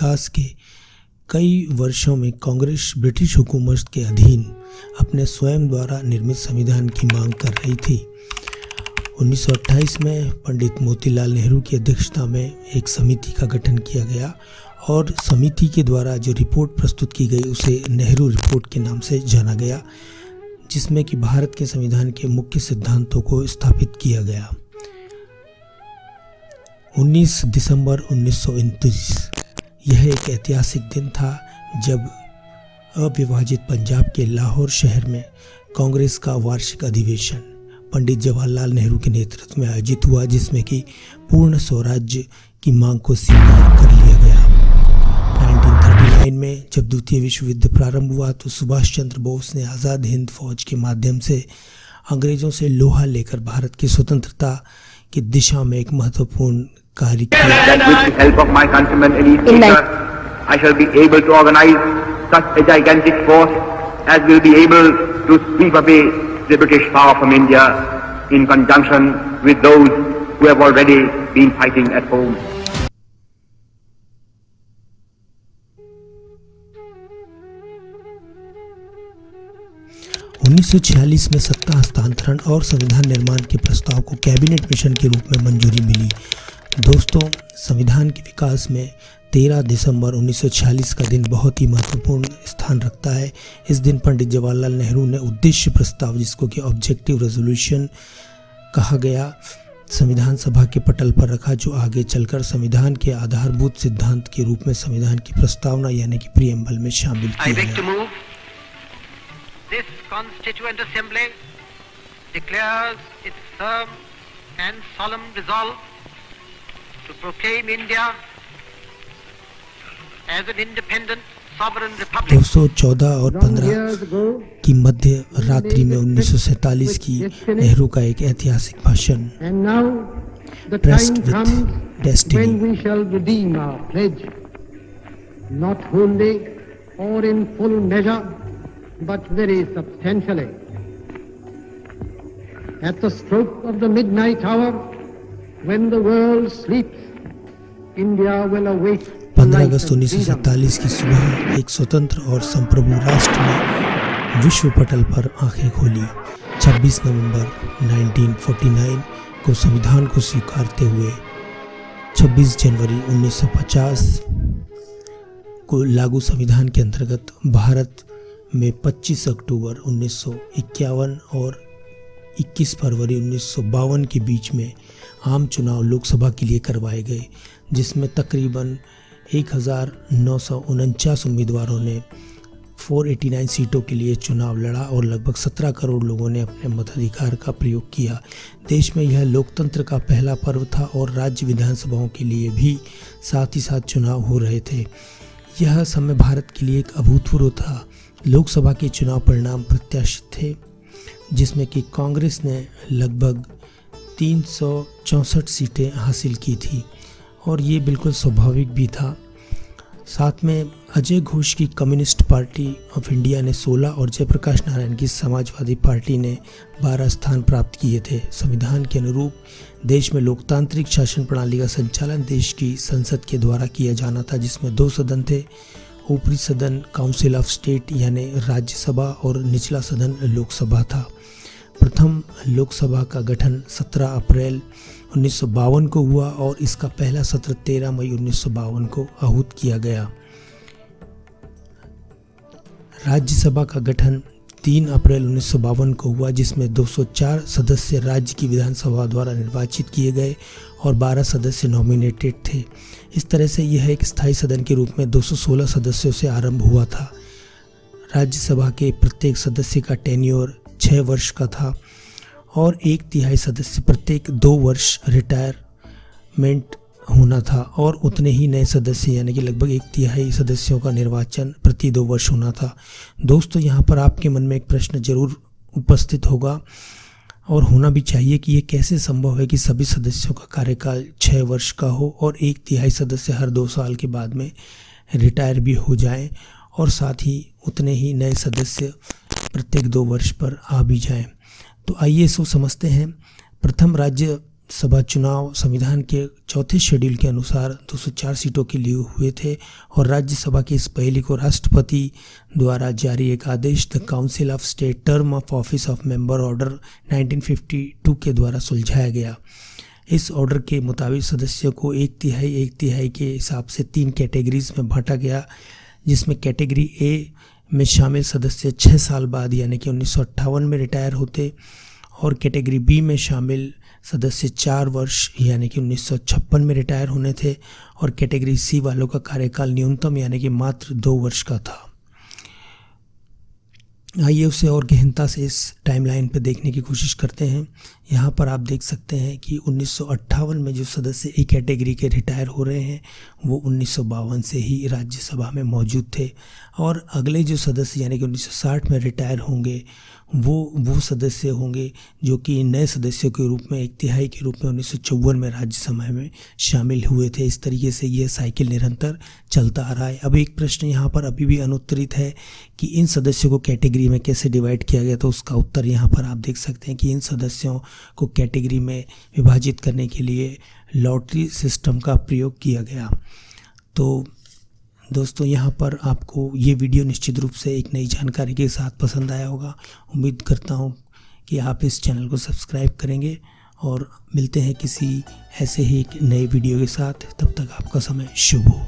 विकास के कई वर्षों में कांग्रेस ब्रिटिश हुकूमत के अधीन अपने स्वयं द्वारा निर्मित संविधान की मांग कर रही थी। 1928 में पंडित मोतीलाल नेहरू की अध्यक्षता में एक समिति का गठन किया गया और समिति के द्वारा जो रिपोर्ट प्रस्तुत की गई उसे नेहरू रिपोर्ट के नाम से जाना गया, जिसमें कि भारत के संविधान के मुख्य सिद्धांतों को स्थापित किया गया। 19 दिसंबर 1929 यह एक ऐतिहासिक दिन था जब अविभाजित पंजाब के लाहौर शहर में कांग्रेस का वार्षिक अधिवेशन पंडित जवाहरलाल नेहरू के नेतृत्व में आयोजित हुआ, जिसमें कि पूर्ण स्वराज्य की मांग को स्वीकार कर लिया गया। 1939 में जब द्वितीय विश्व युद्ध प्रारंभ हुआ तो सुभाष चंद्र बोस ने आज़ाद हिंद फौज के माध्यम से अंग्रेजों से लोहा लेकर भारत की स्वतंत्रता की दिशा में एक महत्वपूर्ण कार्य किया। I shall be able to organize such a gigantic force as will be able to sweep away the British power from India in conjunction with those who have already been fighting at home. उन्नीस सौ 46 में सत्ता हस्तांतरण और संविधान निर्माण के प्रस्ताव को कैबिनेट मिशन के रूप में मंजूरी मिली। दोस्तों, संविधान के विकास में 13 दिसंबर 1946 का दिन बहुत ही महत्वपूर्ण स्थान रखता है। इस दिन पंडित जवाहरलाल नेहरू ने उद्देश्य प्रस्ताव, जिसको कि ऑब्जेक्टिव रेजोल्यूशन कहा गया, संविधान सभा के पटल पर रखा, जो आगे चलकर संविधान के आधारभूत सिद्धांत के रूप में संविधान की प्रस्तावना यानी कि प्रीएम्बल में शामिल किया गया। This Constituent Assembly declares its firm and solemn resolve to proclaim India as an independent sovereign republic. 214 और 15 की मध्य रात्रि में 1947 की नेहरू का एक ऐतिहासिक भाषण Pressed with Destiny। When we shall redeem our pledge, not wholly or in full measure, but very substantially. At the stroke of the midnight hour, when the world sleeps, India will awake. 15 अगस्त 1947 की सुबह एक स्वतंत्र और संप्रभु राष्ट्र ने विश्व पटल पर आंखें खोली। 26 नवंबर 1949 को संविधान को स्वीकारते हुए 26 जनवरी 1950 को लागू संविधान के अंतर्गत भारत में 25 अक्टूबर 1951 और 21 फरवरी 1952 के बीच में आम चुनाव लोकसभा के लिए करवाए गए, जिसमें तकरीबन 1949 उम्मीदवारों ने 489 सीटों के लिए चुनाव लड़ा और लगभग 17 करोड़ लोगों ने अपने मताधिकार का प्रयोग किया। देश में यह लोकतंत्र का पहला पर्व था और राज्य विधानसभाओं के लिए भी साथ ही साथ चुनाव हो रहे थे। यह समय भारत के लिए एक अभूतपूर्व था। लोकसभा के चुनाव परिणाम प्रत्याशित थे, जिसमें कि कांग्रेस ने लगभग 364 सीटें हासिल की थी और ये बिल्कुल स्वाभाविक भी था। साथ में अजय घोष की कम्युनिस्ट पार्टी ऑफ इंडिया ने 16 और जयप्रकाश नारायण की समाजवादी पार्टी ने 12 स्थान प्राप्त किए थे। संविधान के अनुरूप देश में लोकतांत्रिक शासन प्रणाली का संचालन देश की संसद के द्वारा किया जाना था, जिसमें 2 सदन थे, ऊपरी सदन काउंसिल ऑफ स्टेट यानी राज्यसभा और निचला सदन लोकसभा था। प्रथम लोकसभा का गठन 17 अप्रैल 1952 को हुआ और इसका पहला सत्र 13 मई 1952 को आहूत किया गया। राज्यसभा का गठन 3 अप्रैल 1952 को हुआ, जिसमें 204 सदस्य राज्य की विधानसभा द्वारा निर्वाचित किए गए और 12 सदस्य नॉमिनेटेड थे। इस तरह से यह एक स्थायी सदन के रूप में 216 सदस्यों से आरंभ हुआ था। राज्यसभा के प्रत्येक सदस्य का टेन्योर 6 वर्ष का था और 1/3 सदस्य प्रत्येक 2 वर्ष रिटायरमेंट होना था और उतने ही नए सदस्य यानी कि लगभग 1/3 सदस्यों का निर्वाचन प्रति 2 वर्ष होना था। दोस्तों, यहाँ पर आपके मन में एक प्रश्न जरूर उपस्थित होगा और होना भी चाहिए कि ये कैसे संभव है कि सभी सदस्यों का कार्यकाल 6 वर्ष का हो और 1/3 सदस्य हर 2 साल के बाद में रिटायर भी हो जाएं और साथ ही उतने ही नए सदस्य प्रत्येक 2 वर्ष पर आ भी जाएं। तो आइए इसको समझते हैं। प्रथम राज्य सभा चुनाव संविधान के चौथे शेड्यूल के अनुसार 204 सीटों के लिए हुए थे और राज्यसभा की इस पहेली को राष्ट्रपति द्वारा जारी एक आदेश the council of state term of office of member order 1952 के द्वारा सुलझाया गया। इस ऑर्डर के मुताबिक सदस्यों को एक तिहाई के हिसाब से 3 कैटेगरीज में बांटा गया, जिसमें कैटेगरी ए में शामिल सदस्य 6 साल बाद यानी कि 1958 में रिटायर होते और कैटेगरी बी में शामिल सदस्य 4 वर्ष यानी कि 1956 में रिटायर होने थे और कैटेगरी सी वालों का कार्यकाल न्यूनतम यानी कि मात्र 2 वर्ष का था। आइए उसे और गहनता से इस टाइमलाइन पे देखने की कोशिश करते हैं। यहाँ पर आप देख सकते हैं कि 1958 में जो सदस्य एक कैटेगरी के रिटायर हो रहे हैं वो 1952 से ही राज्यसभा में मौजूद थे और अगले जो सदस्य यानी कि 1960 में रिटायर होंगे वो सदस्य होंगे जो कि नए सदस्यों के रूप में एक तिहाई के रूप में 1954 में राज्यसभा में शामिल हुए थे। इस तरीके से यह साइकिल निरंतर चलता आ रहा है। अब एक प्रश्न यहाँ पर अभी भी अनुत्तरित है कि इन सदस्यों को कैटेगरी में कैसे डिवाइड किया गया, तो उसका उत्तर यहाँ पर आप देख सकते हैं कि इन सदस्यों को कैटेगरी में विभाजित करने के लिए लॉटरी सिस्टम का प्रयोग किया गया। तो दोस्तों यहाँ पर आपको ये वीडियो निश्चित रूप से एक नई जानकारी के साथ पसंद आया होगा। उम्मीद करता हूँ कि आप इस चैनल को सब्सक्राइब करेंगे और मिलते हैं किसी ऐसे ही एक नए वीडियो के साथ। तब तक आपका समय शुभ हो।